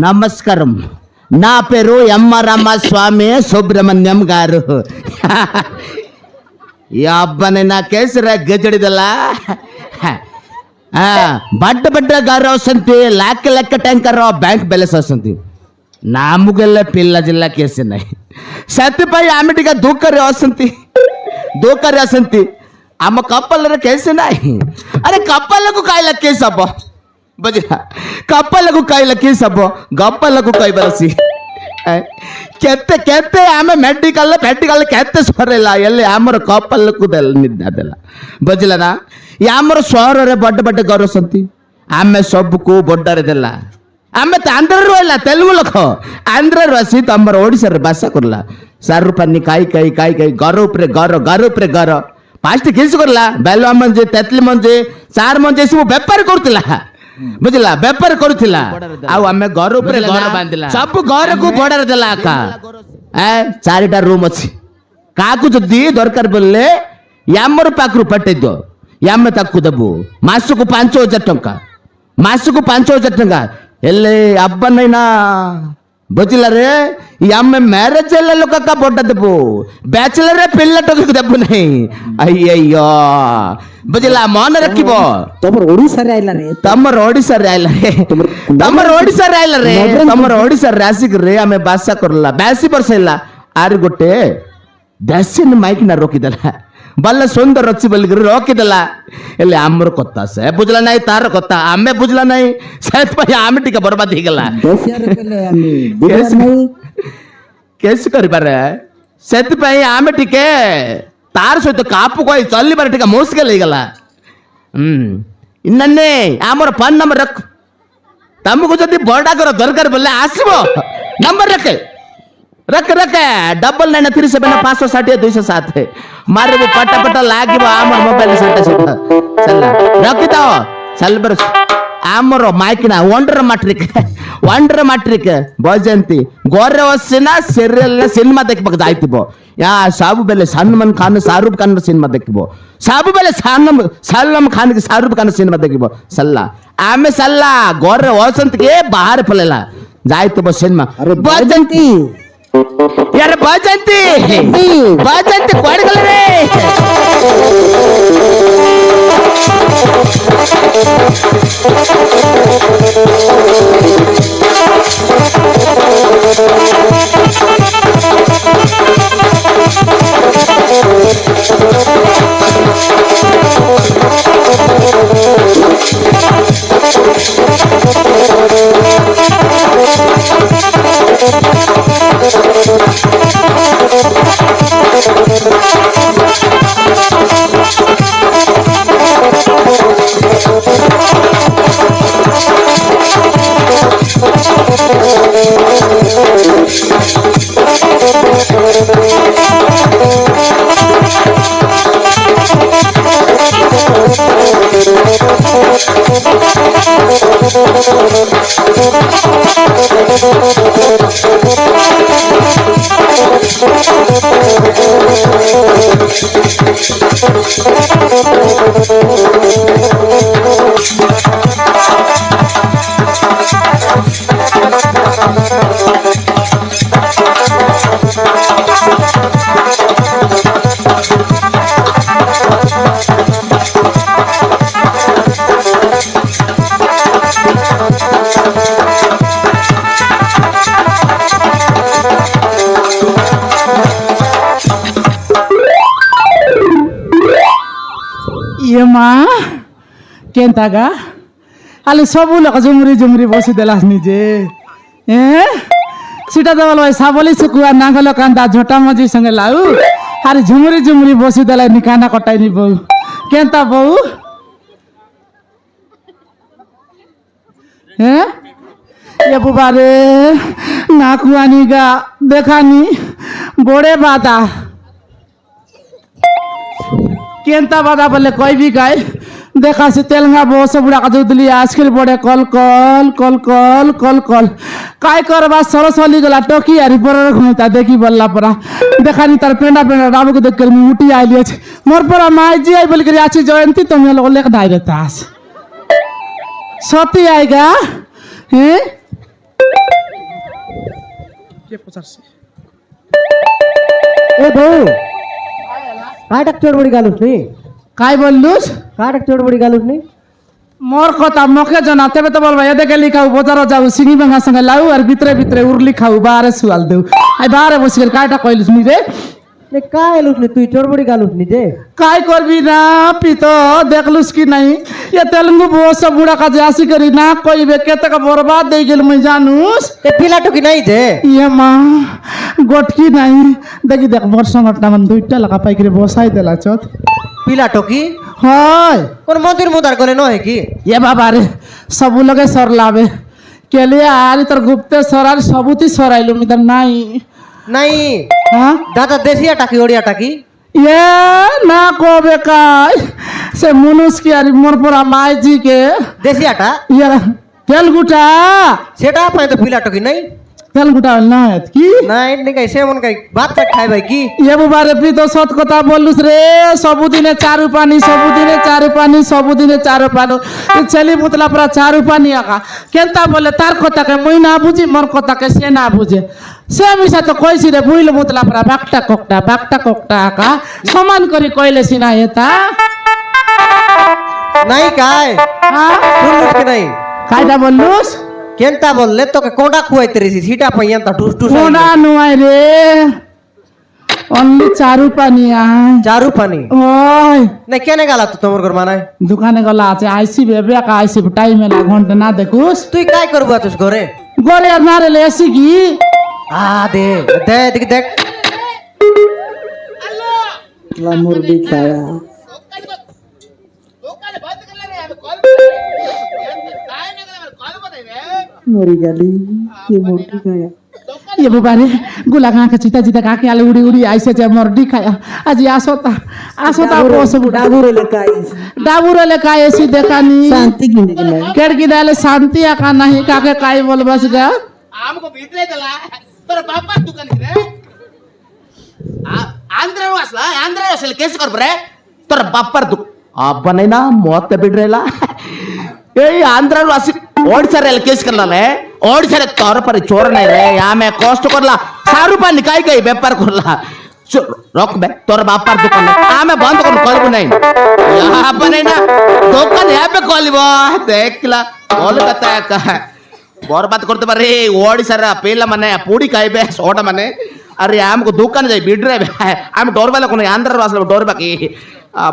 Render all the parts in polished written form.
నమస్కారం. నా పేరు ఎమ్మ రామస్వామి సుబ్రహ్మణ్యం గారు. ಈ ಹಬ್ಬನ ನಾ ಕೇಸರ ಗಜಡಿದಲ್ಲ ಬಡ್ಡ ಬಡ್ಡ ಗಾರು వసంతి లెక్క ట్యాంకర్ బ్యాంక్ బ్యాలెన్స్ వస్తుంది. నమ్ముగల్ల పిల్ల జిల్లా కేసున్నాయి సత్తిపై ఆమెటిగా దూకరి వసంతి అమ్మ కప్పల కేసున్నాయి. అరే కప్పలకు కాయల కేసు అబ్బో ಬಜಾ ಕಪ್ಪಲಗೂ ಕಾಯಿಲ ಕೀಸಬ್ಬೋ ಗಪ್ಪಲಗೂ ಕೈ ಬರಸಿ ಕೆತ್ತೆ ಆಮೆ ಮೆಡಿಕಲ್ ಕೆತ್ತೆ ಸ್ವರಿಲ್ಲ ಎಲ್ಲಿ ಆಮರ ಕಪ್ಪಲಕ್ಕೂ ನಿದ್ದೆಲ್ಲ ಬಜಲನ ಯಾಮರ ಸ್ವರರೆ ಬಡ್ಡ ಗೌರವಸಂತಿ ಆಮೆ ಸೊಬ್ಬಕ್ಕೂ ಬೊಡ್ಡರದೆಲ್ಲ ಆಮೆ ಆಂಧ್ರರು ಇಲ್ಲ ತೆಲುಗು ಲೋಕ ಆಂಧ್ರರು ಹಸಿ ತಮ್ಮರ ಓಡಿಸರ ಬಸ ಕೊರಲ್ಲ ಸರ್ರು ಪನ್ನಿ ಕಾಯಿ ಗೌರ ಫಾಸ್ಟ್ ಕಿಲ್ಸಿಕೊರಲ್ಲ ಬೆಲ್ಲ ಮಂಜಿ ತೆತ್ಲಿ ಮಂಜಿ ಸಾರು ಮಂಜಿ ಬೆಪ್ಪರ್ ಕೊಡ್ತಿಲ್ಲ ବୁଝିଲା ବେପାର କରୁଥିଲା ଆଉ ଆମେ ଘର ଉପରେ ଘର ବାନ୍ଧିଲା ସବୁ ଘରକୁ ବଡର ଦେଲା ଆକା 4ଟା ରୁମ ଅଛି କାହାକୁ ଯଦି ଦରକାର ପଡ଼ିଲେ ଆମର ପାଖରୁ ପଠେଇ ଦିଅ ଆମେ ତାକୁ ଦେବୁ ମାସକୁ 5,000 ଟଙ୍କା ହେଲେ ଆବ୍ବା ନାଇଁ ନା ବୁଝିଲା ରେ ଆମେ ମ୍ୟାରେଜ ହେଲେ ଲୋକ କା ବଡ ଦେବୁ ବ୍ୟାଚଲର ପିଲା ଟକୁ ଦେବୁ ନାହିଁ ಅಯ್ಯಯ್ಯೋ ବୁଝିଲା ମନେ ରଖିବ ତମର ଓଡିଶାରେ ଆଇଲା ରେ ତମର ଓଡିଶାରେ ଆସିକରି ଆମେ ବାସା କରଲା 82 ବର୍ଷ ହେଲା ଆର ଗୋଟେ ଦେଶିନ ମାଇକିନା ରଖିଦେଲା ଭଲ ସୁନ୍ଦର ଅଛି ବୋଲିକରି ରଖିଦେଲା ହେଲେ ଆମର କଥା ସେ ବୁଝିଲା ନାହିଁ ତାର କଥା ଆମେ ବୁଝିଲା ନାହିଁ ସେଥିପାଇଁ ଆମେ ଟିକେ ବର୍ବାଦ ହେଇଗଲା କେସ କରିପାରେ ସେଥିପାଇଁ ଆମେ ଟିକେ तार सहित कापू कही चलबार टे मुस्किल होगा इन्ने आमर फोन नंबर रख तुमको जब बड़ा कर दरकार बोले आसब नंबर रख 9937 मारे पटा लगे आमर मोबाइल रखी था चलबर आमर माइकिना वंडर मैट्रिक बजंती गोरे वसिना सीरियल सिनेमा देखा जाइब या सब बेले सलमान खान शाहरुख खान सिनेमा देखो सब बेले सलमान खान की शाहरुख खान सिनेमा देखो सल्ला आमे सल्ला गोरे वसंत के बाहर पलेला जाइब सिनेमा बजंती यार बजंती कोड गल रे केन्तागा आले सब लोग झुमरी बसीदेला निजे सीटा दबल भाई साबली सुकुआ नांगल कांदा झोटा मजी संगे लाऊ अरे झुमरी बसीदेला निकाना कटाई नि बहू केन्ता बहू ये बुबारे नाकुआनी गा देखानी बोड़े बाता केन्ता बाता बोले कोई भी गाय देखा से तेलंगा बहुत सब बुढ़ा का दूधली आजकल बड़े कल काय करबा सरस वाली गला टोकी यारी पर घुमता देखी बल्ला परा देखा नहीं तार पेंडा राबू को देख कर मुटी आई लिया मोर पर माई जी आई बोल कर आछी जयंती तुम लोग लेकर दाई रहता सती आएगा हैं କିଏ ପଚାରସି ए भाऊ काय टाक चोडबडी घालूस नी काय बोललुस काय टाक चोडबडी घालूस नी মোর কথা মকে জানা তেবে তো বলবা এদে গেলি খাও বাজার যাও সিঙ্গি ভাঙা সঙ্গে লাউ আর ভিতরে ভিতরে উরলি খাও বারে সুয়াল দেউ আই বারে বসে কাইটা কইলুস নি রে ने काय एलुस नी तुई चोडबडी घालूस नी जे काय করবি না পিতো দেখলুস কি নাই এ তেলুগু বস বুড়া কাজে আসি করি না কইবে কেতে কা বরবাদ দেই গেল মই জানুস ते पिला टुकी नाही जे ইয়ে মা গটকি নাই দেখি দেখ মোর সঙ্গটা মান দুইটা লাগা পাই করে বসাই দেলা চত पिला टोकी হয় कोन मंदिर मुदार कोले न है की এ বাবা রে সবু লগে সরলাবে কেলে আর তোর গুপ্তে সরার সবুতি সরাইলু মিদার নাই नाही হ্যাঁ दादा देसिया टाकी ओडिया टाकी এ না কবে কাই সে মনুষ কি আর মোর পরা মাইজি কে देसियाटा ইয়া তেলগুটা सेटा पाए तो पिला टोकी नहीं তেলগুটা না কি नाही नहीं काय सेवन काय भात का खाय भाई की এ বাবারে তুই তো সৎ কথা বললুস রে সবুদিনে চারু পানি সবুদিনে চারু পানি সবুদিনে চারু পানি এই ছেলে মুতলা পুরা চারু পানি আকা কেনতা বলে তার কথাকে মুই না বুঝি মোর কথাকে সে না বুঝে সে মিশা তো কইছি রে বুইল মুতলা পুরা বাকটা কোকটা আকা সমান করে কইলে সিনা এটা नहीं काय হ্যাঁ सुन के नहीं কাইটা বললুস केंता बोलले तो के कोंडा खुआइते रही सीटा पयन ता टूस टूस কোনা নুয়াই রে অনলি চারু পানি আয় चारू पानी ওই नहीं केने गाला तू तमर घर माना দোকানে গলা আছে আইসি বেবে একা আইসি টাইম এলা ঘন্টা না দেখুস তুই काय करबा तुस घरे গরে আর না রে এসি কি आ दे दे देख देख ला मुर्गी खाया मुर्गी गाली ये मुर्गी खाया ये बाबारे गुला गाका चिता चिता काके आले उड़ी उड़ी आइसे जे मरडी खाया আজি আসতা বস বুড়া डाबुरे ले काय ডাবুরলে কায় এসি দেখানি शांति की नहीं কেড়কি ডালে শান্তি আকা নাহি কাকে কাই বলবাস গা आमको भेटले त्याला तर बाप्पा दुकान रे आंध्र असेल केस कर बरे तर बाप्पर दु अब्बा नाही ना मोत बिड्रेला ए आंध्र असे ओडिसारे केस करलाले ओडिसारे तोर पर चोर नाही रे आमे कष्ट करला 4 रुपये काय काय व्यापार करला रख बे तोर बाप्पर दुकान आमे बंद कर करबो नाही यहाँ पर नाही ना दुकान यहाँ पे खोलिबो देखला कोलकाता का बर्बाद करते पारे ओडिसार पेला माने पूड़ी खाइबे सोडा माने अरे आमको दुकान जाई बिड्रे आम डोरबाला कोन आंध्र वासला डोरबाकी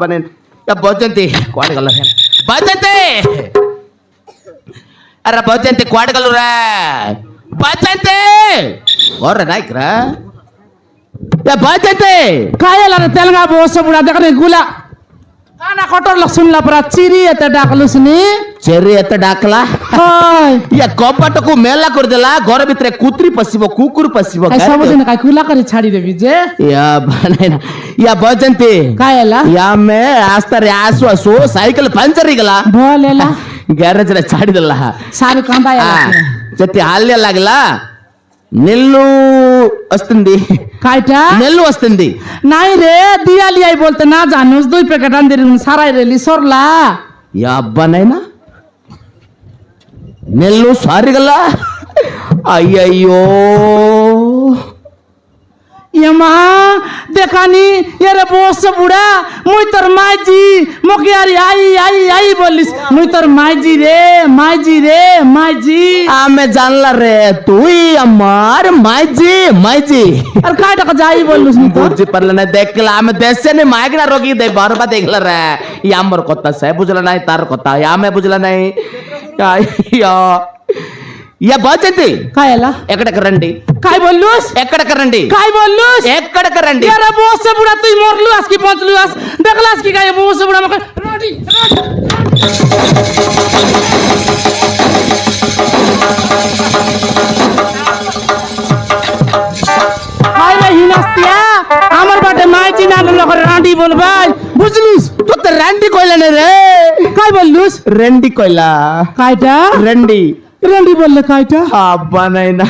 बने बजंती क्वाड गल बजंती अरे बजंती क्वाड गल रे बजंती और नाइक रे या बजंती কায়লা রে তেলগা বস বুড়া দেখনে গুলা কানা কটর শুনলা পুরা চিরি এতে ডাকলুস নি चेरी एत डाकला হয় या कपटको मेला कर देला घर भितर कुत्री पसिबो कुकुर पसिबो सबदिन काई खुला करे छाड़ी देबी जे या बनाइना या बजंती कायला या मैं आस्तारे आसु आसु साइकिल पंचर गला भोलेला ಗ್ಯಾರೇಜ್ ಚಾಡಿದಲ್ಲ ಸಾರು ಕಾಂದಾಯ ಜೊತೆ ಹಾಲ್ಯ लागला నెల్లు వస్తుంది কাইটা నెల్లు వస్తుంది নাই রে দিয়ালি আই বলতে না জানুস 2 প্যাকেট আনদের সারাই রেলি সরলা ಯಾ ಅಬ್ಬನೈನ నెల్లు సారిగಲ್ಲ అయ్యయ్యో यमा देखानी ये रे बोस बुढ़ा मुई तोर माईजी मोकियारी आई आई आई बोलिस मुई तोर माईजी रे माईजी आमे जानला रे তুই আমার মাইজি মাইজি আর কাটা का जाई बोलुस नी तो বুঝি পারলে না দেখলা আমি দেশে নে মাইগনা রোগী দে বারবা দেখলা রে ই আমার কথা সে বুঝলা নাই তার কথা আমি বুঝলা নাই అయ్యో या बजंती कायला ఎక్కడికి రండి काय बोलुस ఎక్కడికి రండి काय बोलुस ఎక్కడికి రండి ये रे बोस बुढ़ा तुई मरलु आज की पहुंचलु आज देखलास की काय बोस बुढ़ा मक रोटी हाय रे हिनस्तिया আমার বাটে মাইজি না লোক রাঁডি বলবাই বুঝলুস তো তো రండి কইলা রে काय बोलुस రండి কইলা कायटा రండి রাঁডি বললে कायटा అబ్బా నైనా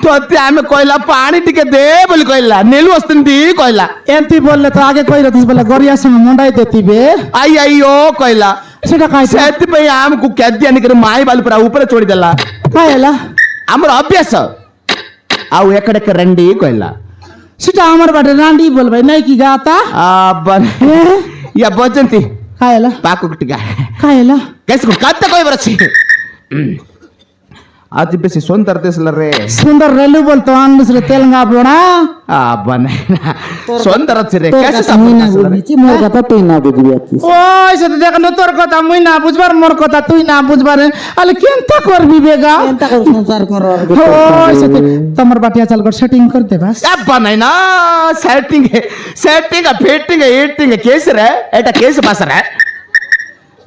তোতে আমি কইলা পানি টিকে দে বলি কইলা নেলু వస్తుంది কইলা এমতি বললে তো আগে কই রতিস বলে গরিয়া সঙ্গে মুন্ডাই দেতিবে అయ్యయ్యో কইলা সেটা কায়টা ସେଥିପାଇଁ ଆମକୁ କ୍ୟାଦି ଆଣିକରି ମାଇ ବାଲି ପୁରା ଉପରେ ଚୋଡ଼ିଦେଲା कायला ଆମର ଅଭ୍ୟାସ ଆଉ ଏକଡ଼େ ರಂಡಿ ಕೊಯ್ಲ সেটা আমার বাড়ি রান্ডি বলবে নাই কি গাতা ইয়া বজಂತಿ খায়লা ಪಾಕುಟ್ಟಿಗ খায়লা ಕೆಸ್ಕೊ ಕತ್ತ ಕೊಯ್ ಬರছি আজ বেশি সুন্দর দিসলা রে সুন্দর রেলু বলতো আন্ডুস রে তেলঙ্গা পোড়া বানাইনা সুন্দর আছে রে তোর কেসে কথা মুই না সাবুন বুঝিছি মোর কথা তুই না বুঝবি আছিস ওই সাথে দেখেন তোর কথা মুই না বুঝবার মোর কথা তুই না বুঝবার আলে কেনতা করবি বেগা এন্তা করে সংসার কর ওই সাথে তোমার বাটিয়া চাল কর সেটিং कर दे बस বানাইনা setting setting fitting eating case রে এটা কেস বাস রে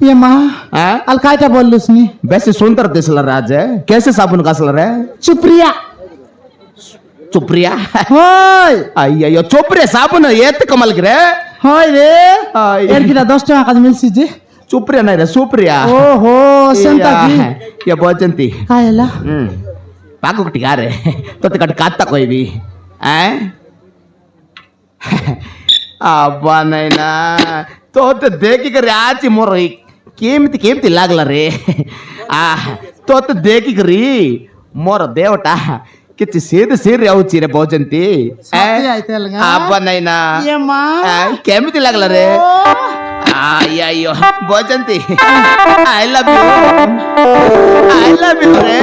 ये माँ হ্যাঁ আল কাইটা বললুস নি বেশি সুন্দর দিসলা রাজ কেসে সাবুন কাসলা রে চুপ্রিয়া চুপ্রিয়া হয় ಅಯ್ಯಯ್ಯೋ ಚೋಪ್ರೆ ಸಾಬೂನು ಏತ್ ಕಮಲ್ಗೆ ರೆ হয় রে আই। এর কিনা 10 টাকা কাজ মিলছি যে ಚುಪ್ರಿಯ ನೈ ರೆ ಸುಪ್ರಿಯಾ ওহো সেন্তা কি ಯಾ ಬೋಚಂತಿ খায়লা ಪಾಕುಟ್ಟಿ ಗಾರೆ ತೊತ್ತೆ ಕಟ್ ಕಾತ್ತ ಕೊಯ್ವಿ ಅಬ್ಬಾ ನೈನಾ ತೋತೆ ದೇಕಿ ಕರೆ ಆಚಿ ಮೊರ ಕೇಮಿತಿ ಕೇಮಿತಿ लागला रे ತೋತೆ ದೇಕಿ ಕರಿ ಮೊರ ದೇವಟ किती सीधे सीरे आउची रे ಬೋಚಂತಿ ಸತ್ಯ ಆಯ್ತಲ್ಗ ಅಬ್ಬಾ ನೈನಾ ये माँ ಕೇಮಿತಿ लागला रे ಅಯ್ಯಯ್ಯೋ ಬೋಚಂತಿ ಐ ಲವ್ ಯು ರೆ